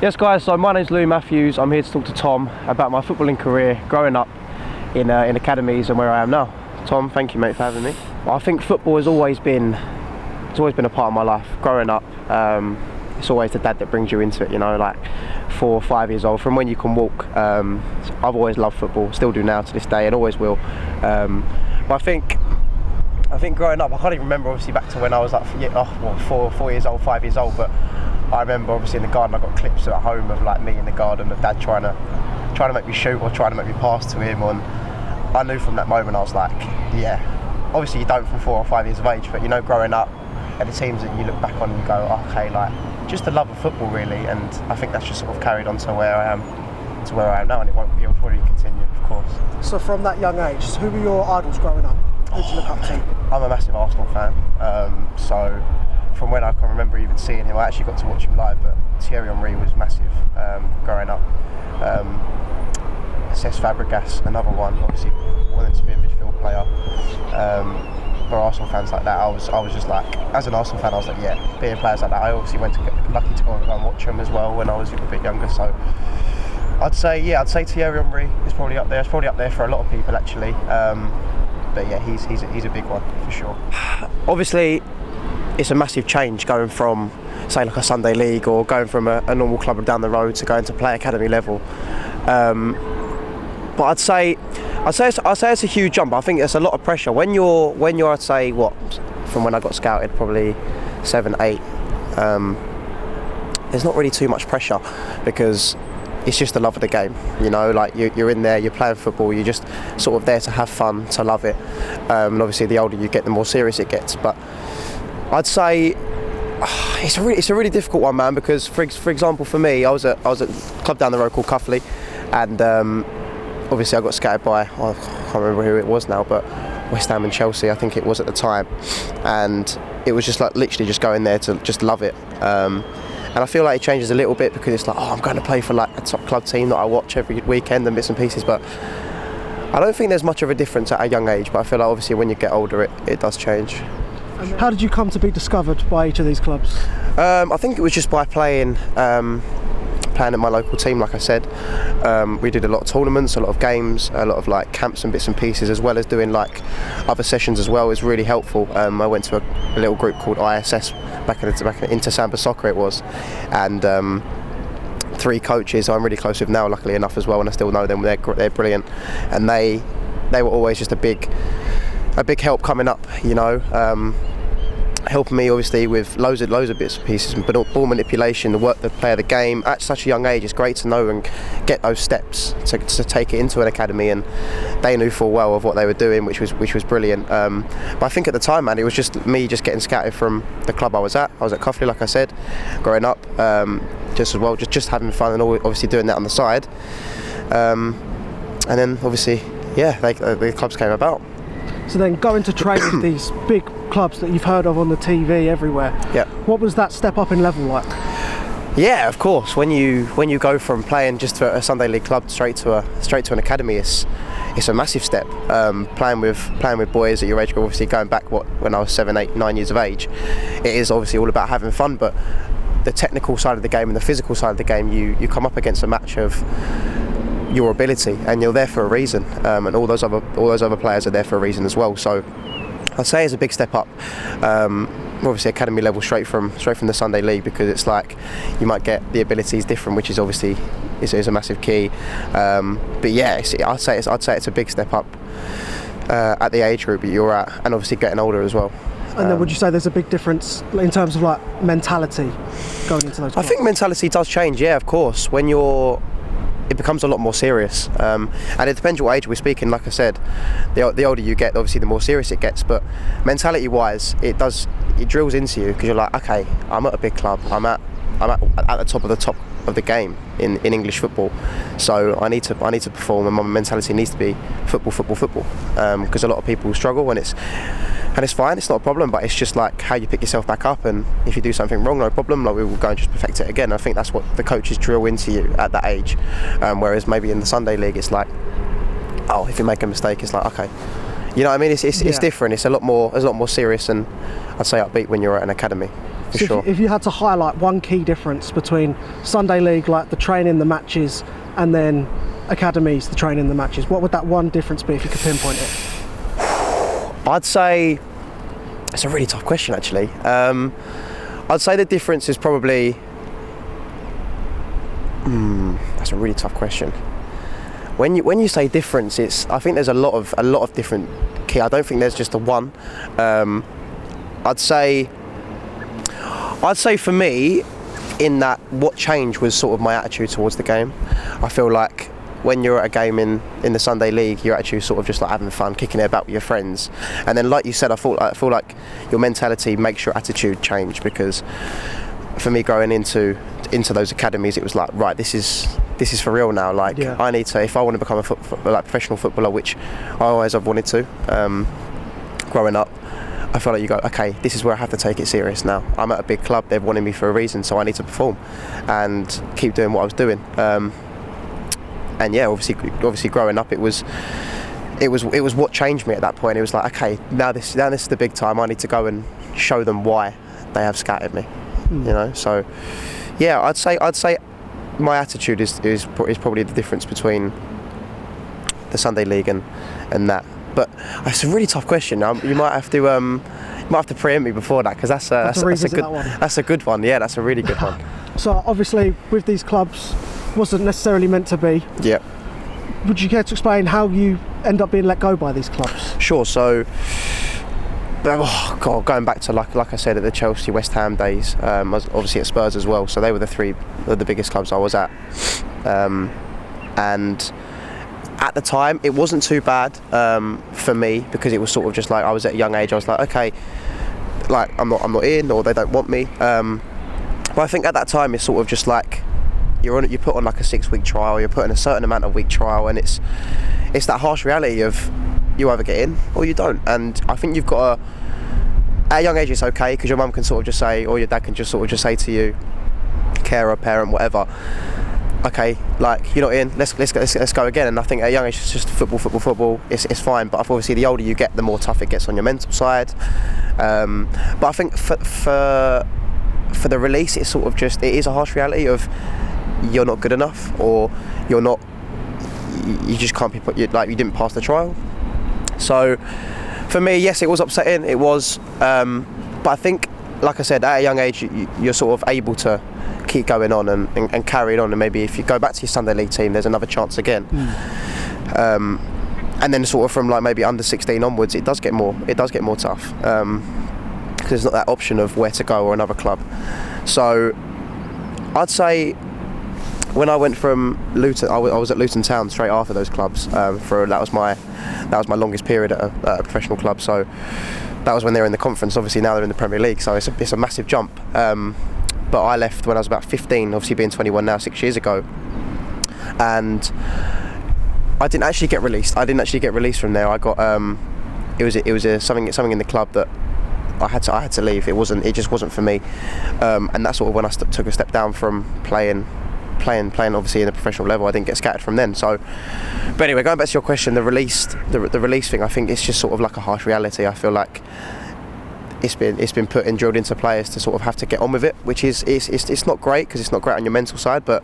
Yes guys, so my name's Louis Matthews. I'm here to talk to Tom about my footballing career growing up in academies and where I am now. Tom, thank you mate for having me. I think football has always been a part of my life. Growing up, it's always the dad that brings you into it, you know, like 4 or 5 years old, from when you can walk. I've always loved football, still do now to this day and always will. But I think growing up, I can't even remember obviously back to when I was like 4 years old, 5 years old, but I remember obviously in the garden I got clips at home of like me in the garden of dad trying to make me shoot or trying to make me pass to him, and I knew from that moment I was like, yeah, obviously you don't from 4 or 5 years of age, but you know, growing up and the teams that you look back on and you go, oh, okay, like just the love of football really, and I think that's just sort of carried on to where I am now, and it'll probably continue, of course. So from that young age, who were your idols growing up? Who did you look up to? I'm a massive Arsenal fan, so from when I can remember even seeing him, I actually got to watch him live, but Thierry Henry was massive growing up. Cesc Fabregas, another one, obviously wanted to be a midfield player. For Arsenal fans like that, I was just like, as an Arsenal fan, I was like, yeah, being players like that. I obviously lucky to go and watch them as well when I was a bit younger. So I'd say Thierry Henry is probably up there. It's probably up there for a lot of people actually. But yeah, he's a big one for sure. Obviously, it's a massive change going from, say, like a Sunday league or going from a normal club down the road to going to play academy level. But I'd say it's a huge jump. I think it's a lot of pressure when you're I'd say from when I got scouted, probably 7, 8. There's not really too much pressure because it's just the love of the game, you know, like you're in there, you're playing football, you're just sort of there to have fun, to love it. And obviously the older you get, the more serious it gets. But I'd say it's a really difficult one, man, because for example for me, I was at a club down the road called Cuffley, and obviously I got scouted by, I can't remember who it was now, but West Ham and Chelsea I think it was at the time, and it was just like literally just going there to just love it. And I feel like it changes a little bit because it's like, oh, I'm going to play for like a top club team that I watch every weekend and bits and pieces, but I don't think there's much of a difference at a young age, but I feel like obviously when you get older it does change. How did you come to be discovered by each of these clubs? I think it was just by playing at my local team, like I said. We did a lot of tournaments, a lot of games, a lot of like camps and bits and pieces, as well as doing like other sessions as well. It was really helpful. I went to a little group called ISS back in Inter Samba Soccer it was, and 3 coaches I'm really close with now, luckily enough as well, and I still know them. They're brilliant, and they were always just a big help coming up, you know. Helping me obviously with loads of bits and pieces, but ball manipulation, the work to play the game at such a young age. It's great to know and get those steps to take it into an academy, and they knew full well of what they were doing, which was brilliant. But I think at the time, man, it was just me just getting scouted from the club I was at. I was at Cuffley, like I said, growing up, just as well, just having fun and obviously doing that on the side. And then obviously, yeah, the clubs came about. So then going to train with these big clubs that you've heard of on the TV everywhere. Yeah. What was that step up in level like? Yeah, of course. When you go from playing just for a Sunday league club straight to an academy, it's a massive step. Playing with boys at your age group, obviously going back when I was 7, 8, 9 years of age, it is obviously all about having fun. But the technical side of the game and the physical side of the game, you come up against a match of your ability, and you're there for a reason, and all those other players are there for a reason as well. So I'd say it's a big step up. Obviously academy level straight from the Sunday league, because it's like you might get the abilities different, which is obviously is a massive key. But yeah, I'd say it's a big step up at the age group that you're at, and obviously getting older as well. And then would you say there's a big difference in terms of like mentality going into those clubs? I think mentality does change, yeah, of course. When it becomes a lot more serious, and it depends what age we're speaking. Like I said, the older you get, obviously the more serious it gets, but mentality wise it drills into you, because you're like, okay, I'm at a big club, I'm at the top of the game in English football, so I need to perform, and my mentality needs to be football, because a lot of people struggle, and it's fine, it's not a problem, but it's just like how you pick yourself back up, and if you do something wrong, no problem, like we will go and just perfect it again. I think that's what the coaches drill into you at that age, whereas maybe in the Sunday league it's like, oh, if you make a mistake, it's like, okay, You know what I mean? It's Yeah. different. It's a lot more serious and I'd say upbeat when you're at an academy, for So sure. if you had to highlight one key difference between Sunday League, like the training, the matches, and then academies, the training, the matches, what would that one difference be if you could pinpoint it? I'd say it's a really tough question, actually. I'd say the difference is probably. That's a really tough question. When you say difference, I think there's a lot of different key. I don't think there's just a one. I'd say for me, in that what changed was sort of my attitude towards the game. I feel like when you're at a game in the Sunday League, you're actually sort of just like having fun, kicking it about with your friends. And then, like you said, I feel like your mentality makes your attitude change, because for me, going into those academies, it was like, right, this is for real now. Like, Yeah. I need to, if I want to become a professional footballer, which I always have wanted to, growing up, I feel like you go, okay, this is where I have to take it serious now. I'm at a big club, they've wanted me for a reason, so I need to perform and keep doing what I was doing. And yeah, obviously growing up, it was what changed me at that point. It was like, okay, now this is the big time. I need to go and show them why they have scattered me. You know, so yeah, I'd say my attitude is probably the difference between the Sunday League and that. But it's a really tough question. You might have to preempt me before that, because that's a good one. Yeah, that's a really good one. So obviously with these clubs, wasn't necessarily meant to be. Yeah. Would you care to explain how you end up being let go by these clubs? Sure. So, going back to like I said, at the Chelsea, West Ham days, I was obviously at Spurs as well. So they were the three of the biggest clubs I was at, and at the time it wasn't too bad for me, because it was sort of just like, I was at a young age. I was like, okay, like I'm not in, or they don't want me. But I think at that time it's sort of just like, you put on like a 6-week trial, you're putting a certain amount of week trial, and it's that harsh reality of you either get in or you don't. And I think you've got to, at a young age it's okay, because your mum can sort of just say, or your dad can just sort of just say to you, carer, parent, whatever, okay, like, you're not in, let's go again. And I think at a young age it's just football, it's fine. But obviously the older you get, the more tough it gets on your mental side. But I think for the release, it's sort of just, it is a harsh reality of, you're not good enough, or you just can't be put, you didn't pass the trial. So for me, yes, it was upsetting, it was, but I think, like I said, at a young age you're sort of able to keep going on and carry it on, and maybe if you go back to your Sunday League team, there's another chance again. And then sort of from like maybe under 16 onwards, it does get more tough, because there's not that option of where to go or another club. So I'd say, when I went from Luton, I was at Luton Town straight after those clubs. That was my longest period at a professional club. So that was when they were in the conference. Obviously now they're in the Premier League, so it's a massive jump. But I left when I was about 15, obviously being 21 now, 6 years ago, and I didn't actually get released. From there. I got it was something in the club that I had to leave. It just wasn't for me, and that's sort of when I took a step down from playing obviously in the professional level. I didn't get scattered from then. So, but anyway, going back to your question, the release thing, I think it's just sort of like a harsh reality. I feel like it's been put and drilled into players to sort of have to get on with it, which is it's not great, because it's not great on your mental side, but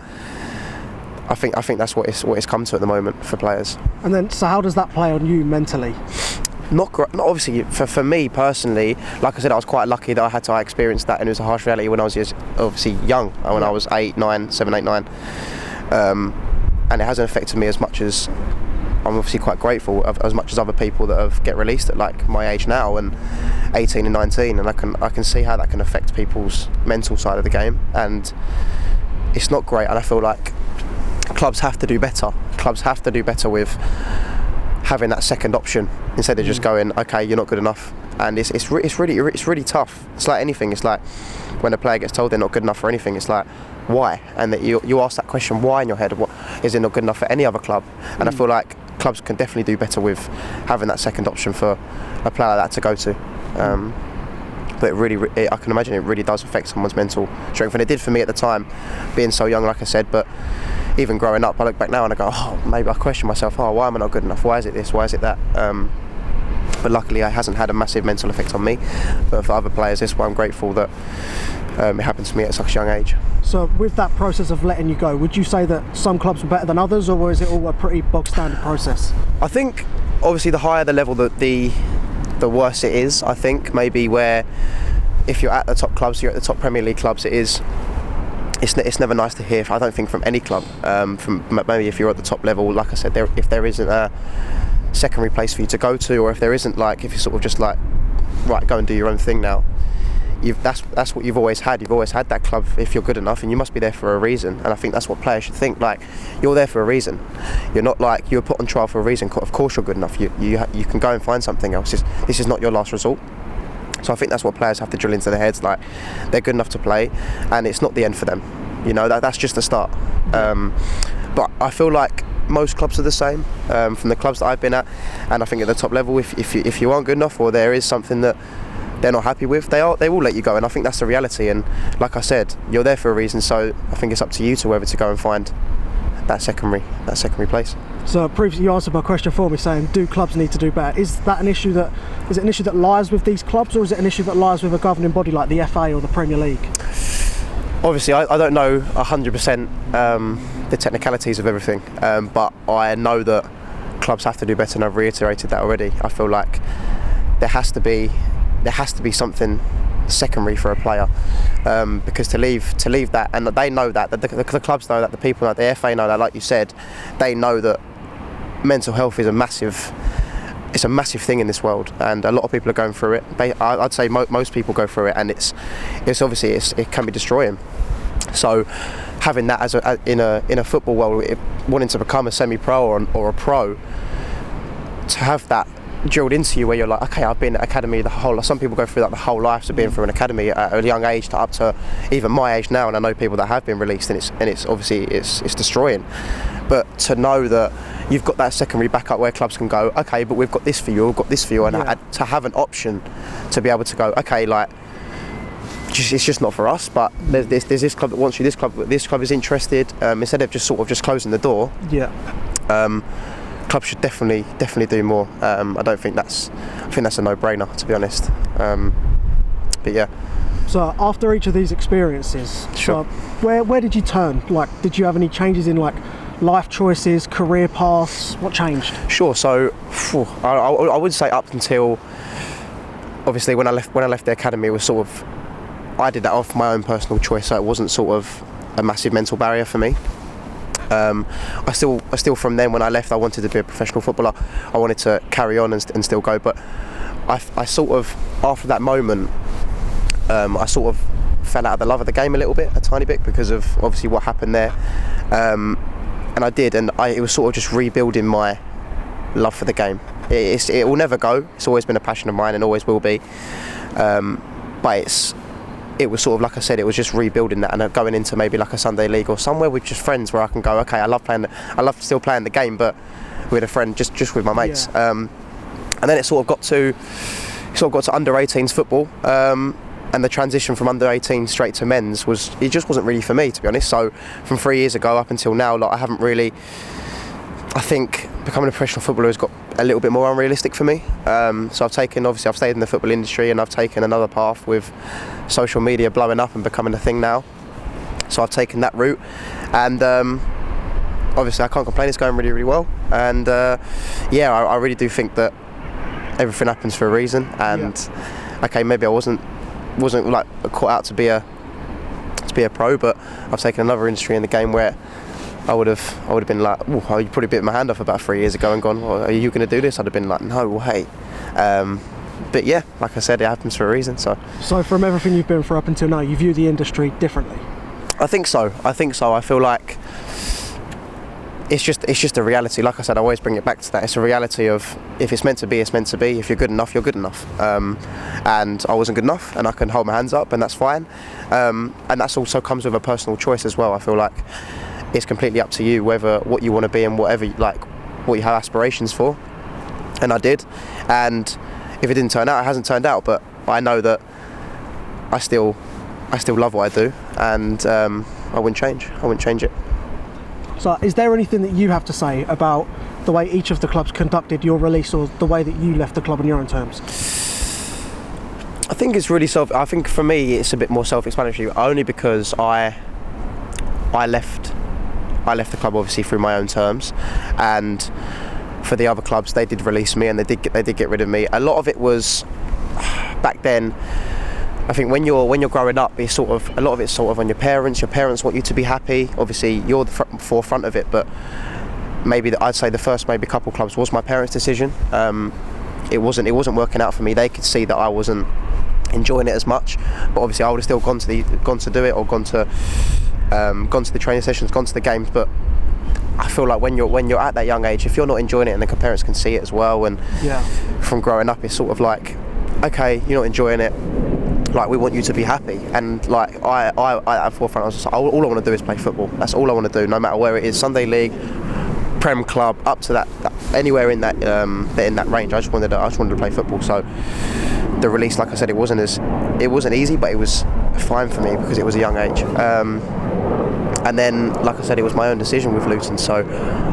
I think that's what it's come to at the moment for players. And then, so how does that play on you mentally? Not obviously for me personally. Like I said, I was quite lucky that I experienced that, and it was a harsh reality when I was obviously young, when I was 7, 8, 9, and it hasn't affected me as much as, I'm obviously quite grateful, as much as other people that get released at like my age now and 18 and 19, and I can see how that can affect people's mental side of the game, and it's not great. And I feel like clubs have to do better. Clubs have to do better with having that second option, instead of just going, okay, you're not good enough. And it's really tough. It's like anything. It's like when a player gets told they're not good enough for anything, it's like, why? And that you ask that question, why, in your head. What is it not good enough for any other club? And I feel like clubs can definitely do better with having that second option for a player like that to go to. But I can imagine it really does affect someone's mental strength, and it did for me at the time, being so young, like I said. But even growing up, I look back now and I go, maybe I question myself, why am I not good enough? Why is it this? Why is it that? but luckily it hasn't had a massive mental effect on me. But for other players, this is why I'm grateful that it happened to me at such a young age. So with that process of letting you go, would you say that some clubs were better than others, or was it all a pretty bog standard process? I think obviously the higher the level, the worse it is. I think maybe where if you're at the top clubs, you're at the top Premier League clubs, it's never nice to hear. I don't think from any club. From maybe if you're at the top level, like I said, if there isn't a secondary place for you to go to, or if there isn't, like, if you're sort of just like, right, go and do your own thing now. That's what you've always had. You've always had that club if you're good enough, and you must be there for a reason. And I think that's what players should think. Like, you're there for a reason. You're not like you're put on trial for a reason. Of course you're good enough. You can go and find something else. This is not your last resort. So I think that's what players have to drill into their heads. Like, they're good enough to play, and it's not the end for them. You know, that's just the start. But I feel like most clubs are the same, from the clubs that I've been at, and I think at the top level, if you aren't good enough, or there is something that they're not happy with, they will let you go, and I think that's the reality. And like I said, you're there for a reason, so I think it's up to you to whether to go and find that secondary place. So previously you answered my question for me, saying do clubs need to do better? Is it an issue that lies with these clubs, or is it an issue that lies with a governing body like the FA or the Premier League? Obviously I don't know 100% the technicalities of everything, but I know that clubs have to do better, and I've reiterated that already. I feel like there has to be something secondary for a player, because to leave that, and they know that, the clubs know that, the people, like the FA know that, like you said, they know that mental health is a massive thing in this world, and a lot of people are going through it. I'd say most people go through it, and it's obviously it can be destroying. So having that in a football world, wanting to become a semi-pro or a pro, to have that drilled into you where you're like, okay, I've been at academy the whole. Some people go through that the whole life, so being through an academy at a young age to up to even my age now, and I know people that have been released, and it's obviously it's destroying. But to know that you've got that secondary backup where clubs can go, okay, but we've got this for you, and to have an option to be able to go, okay, like, it's just not for us, but there's this club that wants you, this club is interested, instead of just closing the door. Clubs should definitely do more. I think that's a no-brainer, to be honest. But yeah. So after each of these experiences, sure. Where did you turn? Like, did you have any changes in, like, life choices, career paths? What changed? Sure. So I would say up until, obviously, when I left the academy, it was sort of, I did that off my own personal choice, so it wasn't sort of a massive mental barrier for me. I still from then, when I left, I wanted to be a professional footballer. I wanted to carry on and still go, but I sort of, after that moment, I sort of fell out of the love of the game a tiny bit, because of obviously what happened there. And I did, and it was sort of just rebuilding my love for the game. It will never go. It's always been a passion of mine and always will be. But it was sort of, like I said, it was just rebuilding that, and going into maybe like a Sunday league or somewhere with just friends where I can go, okay, I love still playing the game, but with a friend, just with my mates. Yeah. And then it sort of got to under 18s football, and the transition from under 18 straight to men's just wasn't really for me, to be honest. So from 3 years ago up until now, like, I haven't really. I think becoming a professional footballer has got a little bit more unrealistic for me. So I've stayed in the football industry, and I've taken another path with social media blowing up and becoming a thing now. So I've taken that route, and obviously I can't complain. It's going really, really well, and I really do think that everything happens for a reason. And okay, maybe I wasn't like caught out to be a pro, but I've taken another industry in the game where I would have been like, oh, you probably bit my hand off about 3 years ago and gone, well, are you going to do this? I'd have been like, no way. But yeah, like I said, it happens for a reason. So from everything you've been through up until now, you view the industry differently? I think so. I feel like it's just a reality. Like I said, I always bring it back to that. It's a reality of, if it's meant to be, it's meant to be. If you're good enough, you're good enough. And I wasn't good enough, and I can hold my hands up, and that's fine. And that's also comes with a personal choice as well. I feel like it's completely up to you whether what you want to be and what you have aspirations for. And I did. And if it didn't turn out, it hasn't turned out. But I know that I still love what I do, and I wouldn't change it. So is there anything that you have to say about the way each of the clubs conducted your release, or the way that you left the club on your own terms? I think it's really I think for me it's a bit more self-explanatory, only because I left the club obviously through my own terms, and for the other clubs they did release me and they did get rid of me. A lot of it was back then. I think when you're growing up, it's sort of a lot of it's sort of on your parents. Your parents want you to be happy. Obviously, you're the forefront of it, but maybe I'd say the first maybe couple clubs was my parents' decision. It wasn't working out for me. They could see that I wasn't enjoying it as much, but obviously I would have still gone to do it, or gone to the training sessions, gone to the games. But I feel like when you're at that young age, if you're not enjoying it, and the parents can see it as well, and from growing up, it's sort of like, okay, you're not enjoying it, like, we want you to be happy. And like I at forefront, I was just like, all I want to do is play football. That's all I want to do, no matter where it is, Sunday League, Prem club, up to that anywhere in that range. I just wanted to play football. So the release, like I said, it wasn't easy, but it was fine for me because it was a young age. And then, like I said, it was my own decision with Luton, so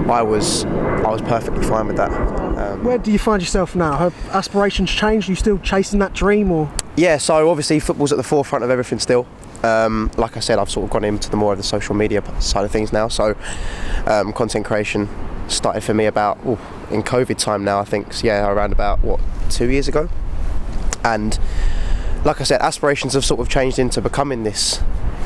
I was perfectly fine with that. Where do you find yourself now? Have aspirations changed? Are you still chasing that dream, or? Yeah, so obviously football's at the forefront of everything still. Like I said, I've sort of gone into the more of the social media side of things now, so content creation started for me about in COVID time now, I think, around about 2 years ago. And like I said, aspirations have sort of changed into becoming this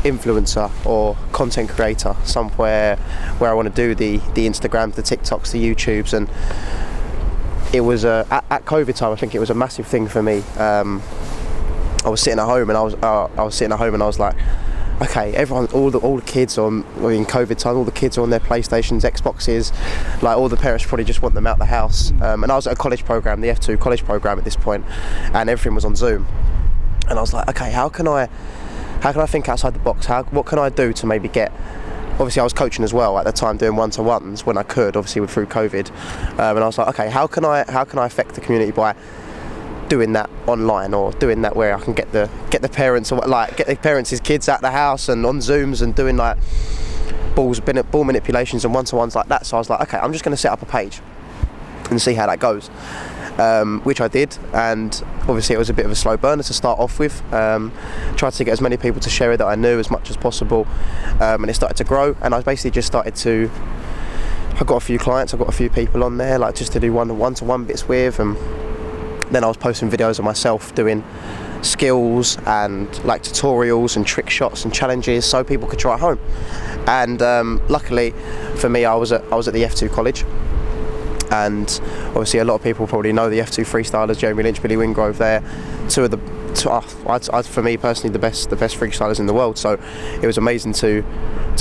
influencer or content creator, somewhere where I want to do the Instagrams, the TikToks, the YouTubes. And it was at COVID time, I think it was a massive thing for me. I was sitting at home and I was like, okay, all the kids in COVID time, all the kids are on their PlayStations, Xboxes, like all the parents probably just want them out the house. And I was at a college program, the F2 college program at this point, and everything was on Zoom. And I was like, okay, how can I think outside the box? What can I do to maybe get? Obviously, I was coaching as well at the time, doing one-to-ones when I could, obviously through COVID. And I was like, okay, how can I affect the community by doing that online, or doing that where I can get the parents, or like get the parents' kids out the house and on Zooms and doing like ball manipulations and one-to-ones like that. So I was like, okay, I'm just going to set up a page and see how that goes. Which I did, and obviously it was a bit of a slow burner to start off with. Tried to get as many people to share it that I knew as much as possible, and it started to grow. And I basically just I got a few clients, I got a few people on there, like just to do one-to-one bits with, and then I was posting videos of myself doing skills and like tutorials and trick shots and challenges, so people could try at home. And luckily for me, I was at the F2 college. And obviously a lot of people probably know the F2 freestylers, Jeremy Lynch, Billy Wingrove. They're for me personally the best freestylers in the world. So it was amazing to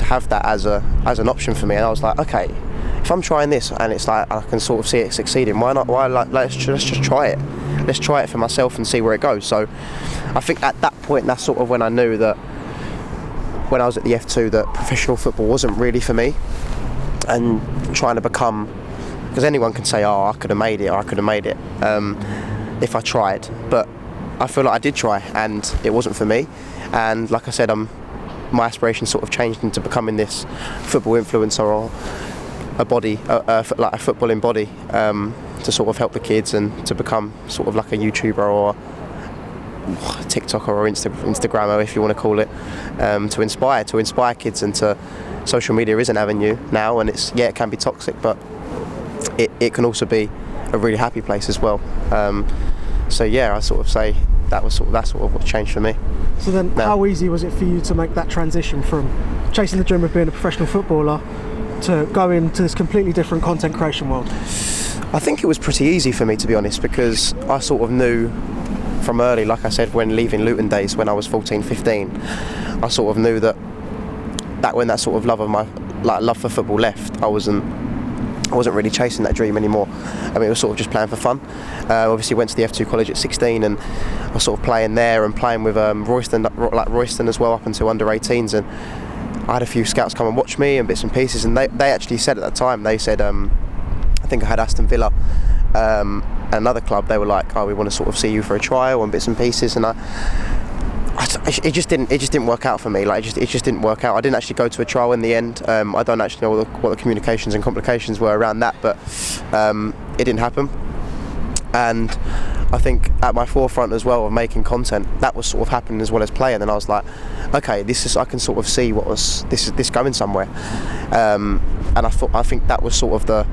have that as an option for me. And I was like, okay, if I'm trying this and it's like I can sort of see it succeeding, why not? Let's just try it. Let's try it for myself and see where it goes. So I think at that point, that's sort of when I knew that when I was at the F2 that professional football wasn't really for me, and trying to become. Because anyone can say, I could have made it, or I could have made it if I tried. But I feel like I did try, and it wasn't for me. And like I said, my aspirations sort of changed into becoming this football influencer, or like a footballing body, to sort of help the kids and to become sort of like a YouTuber or TikToker or Instagrammer, if you want to call it, to inspire kids. And social media is an avenue now, and it can be toxic, but it can also be a really happy place as well. So yeah, I sort of say that's sort of what changed for me. So then, how easy was it for you to make that transition from chasing the dream of being a professional footballer to go into this completely different content creation world? I think it was pretty easy for me, to be honest, because I sort of knew from early, like I said, when leaving Luton days when I was 14, 15, I sort of knew that when that sort of love for football left, I wasn't really chasing that dream anymore. I mean, it was sort of just playing for fun. Obviously went to the F2 college at 16, and I was sort of playing there and playing with Royston as well, up until under 18s. And I had a few scouts come and watch me and bits and pieces, and they actually said at that time, they said, I think I had Aston Villa, another club, they were like, we want to sort of see you for a trial and bits and pieces. And it just didn't work out for me. Like it just didn't work out. I didn't actually go to a trial in the end. I don't actually know what the communications and complications were around that, but it didn't happen. And I think at my forefront as well of making content, that was sort of happening as well as playing. And I was like, okay, I can sort of see this going somewhere. And I think that was sort of the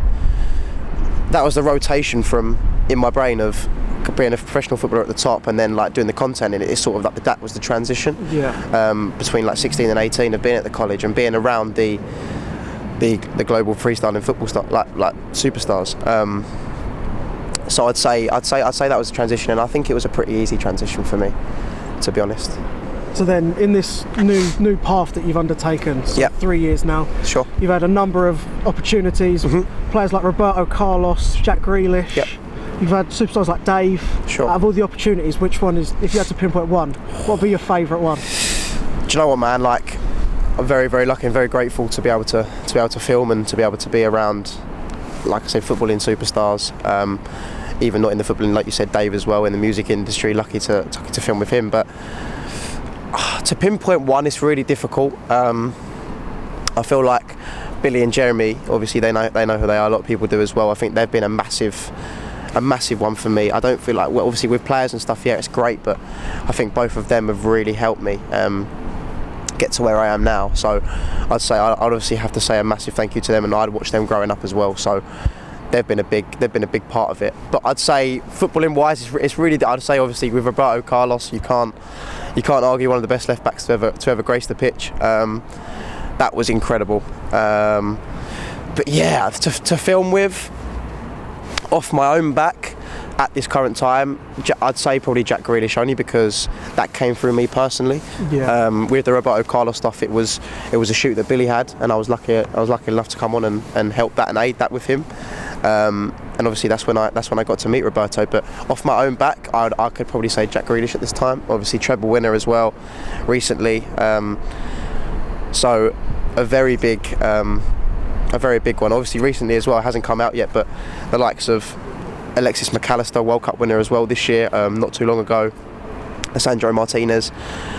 rotation from in my brain of being a professional footballer at the top and then like doing the content, and it's sort of like that was the transition. Between like 16 and 18 of being at the college and being around the global freestyling football star, like superstars. So I'd say that was a transition, and I think it was a pretty easy transition for me, to be honest. So then, in this new path that you've undertaken, 3 years now, sure, you've had a number of opportunities. Players like Roberto Carlos, Jack Grealish. Yep. You've had superstars like Dave. Sure. Out of all the opportunities, which one is, if you had to pinpoint one, what would be your favourite one? Do you know what, man? Like, I'm very, very lucky and very grateful to be able to film and to be able to be around, like I said, footballing superstars. Even not in the footballing, like you said, Dave as well, in the music industry. Lucky to film with him, but to pinpoint one is really difficult. I feel like Billy and Jeremy, obviously they know who they are. A lot of people do as well. I think they've been a massive one for me. I don't feel like, well, obviously with players and stuff, yeah, it's great, but I think both of them have really helped me get to where I am now. So I'd obviously have to say a massive thank you to them, and I'd watched them growing up as well. So they've been a big part of it. But I'd say footballing wise, it's really, I'd say obviously with Roberto Carlos, you can't argue one of the best left backs to ever grace the pitch. That was incredible. But yeah, to film with, off my own back at this current time, I'd say probably Jack Grealish, only because that came through me personally. With the Roberto Carlos stuff, it was a shoot that Billy had, and I was lucky enough to come on and help that and aid that with him. And obviously that's when I got to meet Roberto. But off my own back, I could probably say Jack Grealish at this time. Obviously treble winner as well recently. So a very big one. Obviously recently as well, it hasn't come out yet, but the likes of Alexis McAllister, World Cup winner as well this year, not too long ago. Sandro Martinez.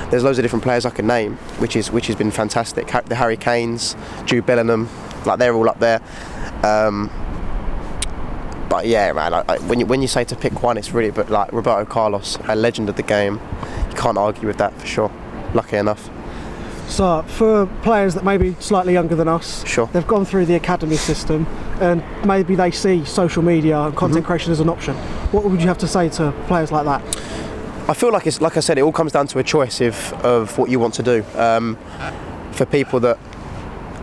There's loads of different players I can name, which has been fantastic. The Harry Kanes, Jude Bellingham, like they're all up there. But yeah, man, when you say to pick one, it's really, but like Roberto Carlos, a legend of the game. You can't argue with that for sure. Lucky enough. So for players that may be slightly younger than us, sure, they've gone through the academy system and maybe they see social media and content creation as an option. What would you have to say to players like that? I feel like it's, like I said, it all comes down to a choice of what you want to do. For people that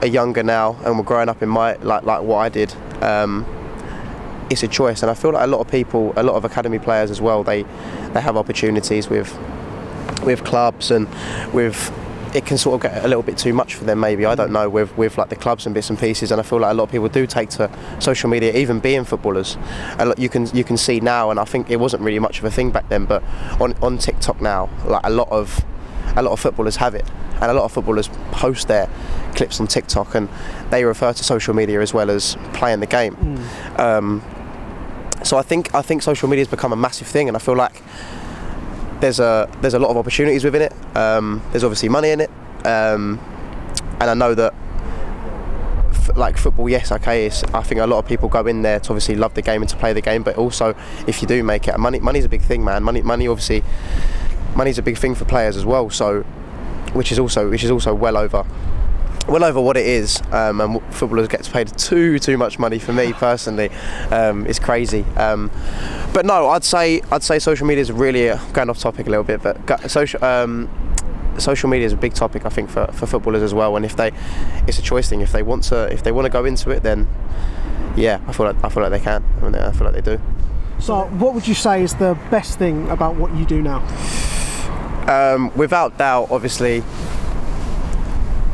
are younger now and were growing up in my like what I did, it's a choice, and I feel like a lot of academy players as well, they have opportunities with clubs, and with, it can sort of get a little bit too much for them maybe, I don't know, with like the clubs and bits and pieces. And I feel like a lot of people do take to social media, even being footballers. You can see now, and I think it wasn't really much of a thing back then, but on TikTok now, like a lot of footballers have it, and a lot of footballers post their clips on TikTok, and they refer to social media as well as playing the game. So I think social media has become a massive thing, and I feel like there's a lot of opportunities within it. There's obviously money in it, and I know that like football, yes, okay, I think a lot of people go in there to obviously love the game and to play the game, but also if you do make it, money's a big thing, man. Money obviously, money's a big thing for players as well. So which is also well over what it is, and footballers get paid too much money. For me personally, it's crazy. But no, I'd say social media is really going off topic a little bit, but social media is a big topic, I think, for footballers as well. And it's a choice thing. If they want to go into it, then yeah, I feel like they can. I feel like they do. So, what would you say is the best thing about what you do now? Without doubt, obviously,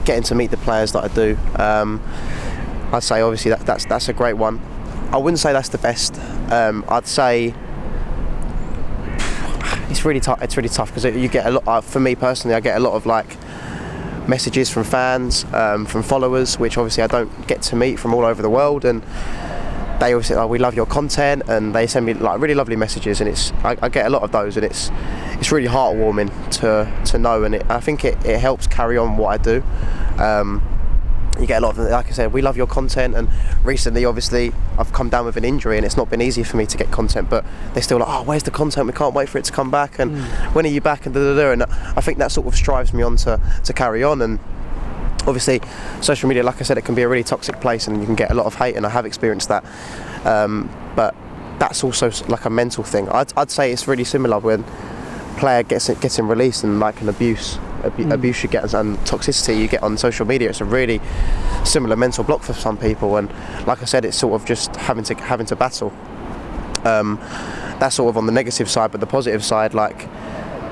getting to meet the players that I do. I'd say obviously that's a great one. I wouldn't say that's the best. I'd say it's really tough. It's really tough because you get a lot. For me personally, I get a lot of like messages from fans, from followers, which obviously I don't get to meet, from all over the world, and they always say, "Oh, we love your content," and they send me like really lovely messages, and I get a lot of those, and it's really heartwarming to know, and I think it helps carry on what I do. You get a lot of, like I said, we love your content, and recently obviously I've come down with an injury and it's not been easy for me to get content, but they're still like, oh, where's the content, we can't wait for it to come back, and when are you back, and and I think that sort of strives me on to carry on. And obviously social media, like I said, it can be a really toxic place and you can get a lot of hate, and I have experienced that, but that's also like a mental thing. I'd say it's really similar when player gets released, and like an abuse you get and toxicity you get on social media. It's a really similar mental block for some people, and like I said, it's sort of just having to battle. That's sort of on the negative side, but the positive side, like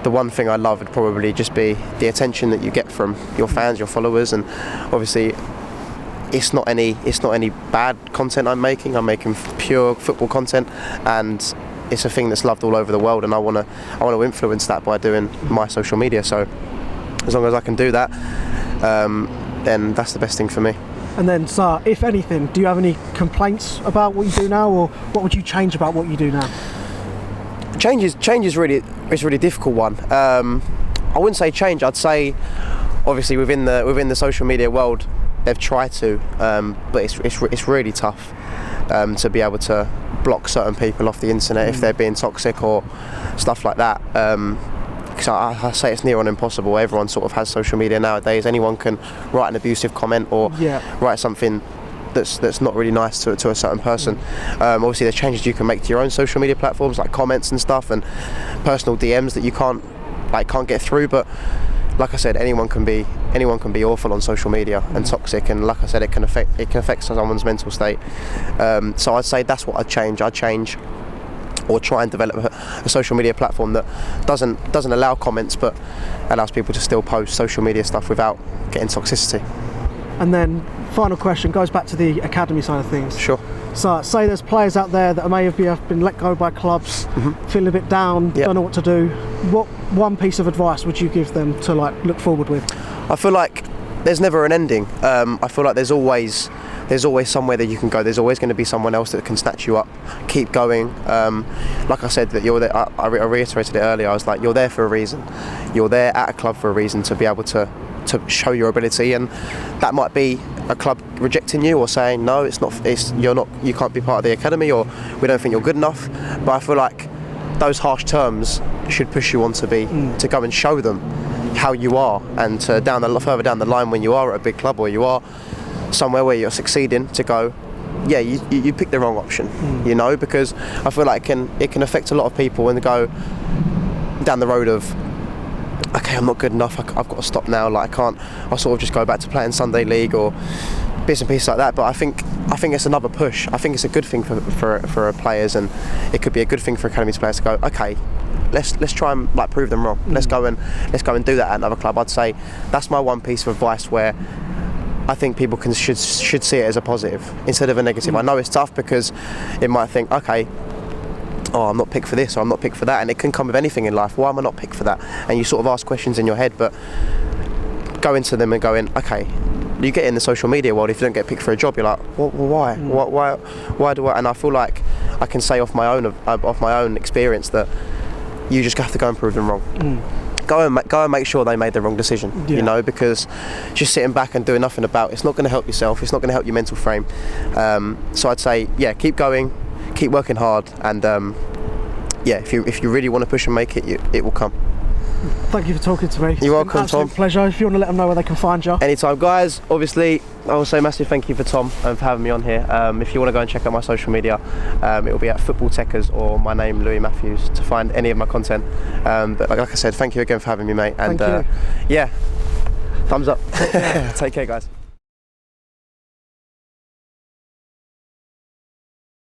the one thing I love would probably just be the attention that you get from your fans, your followers, and obviously it's not any bad content I'm making pure football content, and it's a thing that's loved all over the world, and I want to influence that by doing my social media. So as long as I can do that, then that's the best thing for me. And then, Sir, if anything, do you have any complaints about what you do now, or what would you change about what you do now? Change is really a really difficult one. I wouldn't say change. I'd say obviously within the social media world they've tried to, but it's really tough to be able to block certain people off the internet if they're being toxic or stuff like that. Because I say it's near on impossible. Everyone sort of has social media nowadays. Anyone can write an abusive comment or write something that's not really nice to a certain person. Obviously there's changes you can make to your own social media platforms, like comments and stuff, and personal DMs that you can't get through. But like I said, anyone can be awful on social media and toxic, and like I said, it can affect someone's mental state. So I'd say that's what I'd change or try and develop a social media platform that doesn't allow comments, but allows people to still post social media stuff without getting toxicity. And then final question goes back to the academy side of things. Sure. So say there's players out there that may have been let go by clubs, feeling a bit down, don't know what to do. What one piece of advice would you give them to look forward with? I feel like there's never an ending. I feel like there's always somewhere that you can go. There's always going to be someone else that can snatch you up. Keep going. Like I said, that you're there. I reiterated it earlier. I was like, you're there for a reason. You're there at a club for a reason, to be able to show your ability, and that might be a club rejecting you or saying no, you can't be part of the academy, or we don't think you're good enough. But I feel like those harsh terms should push you on to go and show them how you are, and further down the line when you are at a big club or you are somewhere where you're succeeding, to go, yeah, you picked the wrong option, because I feel like it can affect a lot of people and go down the road of, okay, I'm not good enough, I've got to stop now, I'll sort of just go back to playing Sunday League or bits and pieces like that. But I think it's another push. I think it's a good thing for players, and it could be a good thing for academies players to go, okay, let's try and prove them wrong. Let's go and do that at another club. I'd say that's my one piece of advice, where I think people should see it as a positive instead of a negative. I know it's tough because it might think, okay, oh, I'm not picked for this or I'm not picked for that, and it can come with anything in life. Why am I not picked for that? And you sort of ask questions in your head, but go into them and go in, okay, you get in the social media world, if you don't get picked for a job, you're like, well, why? Why do I? And I feel like I can say off my own experience that you just have to go and prove them wrong. Go and make sure they made the wrong decision, because just sitting back and doing nothing about it's not going to help yourself, it's not going to help your mental frame. So I'd say, keep going, keep working hard, and if you really want to push and make it, it will come. Thank you for talking to me. You're welcome, Tom. Pleasure. If you want to let them know where they can find you. Anytime, guys. Obviously, I will say massive thank you for Tom and for having me on here. If you want to go and check out my social media, it will be at Football Techers or my name, Louis Matthews, to find any of my content. But like I said, thank you again for having me, mate. And thank you. thumbs up. Take care, guys.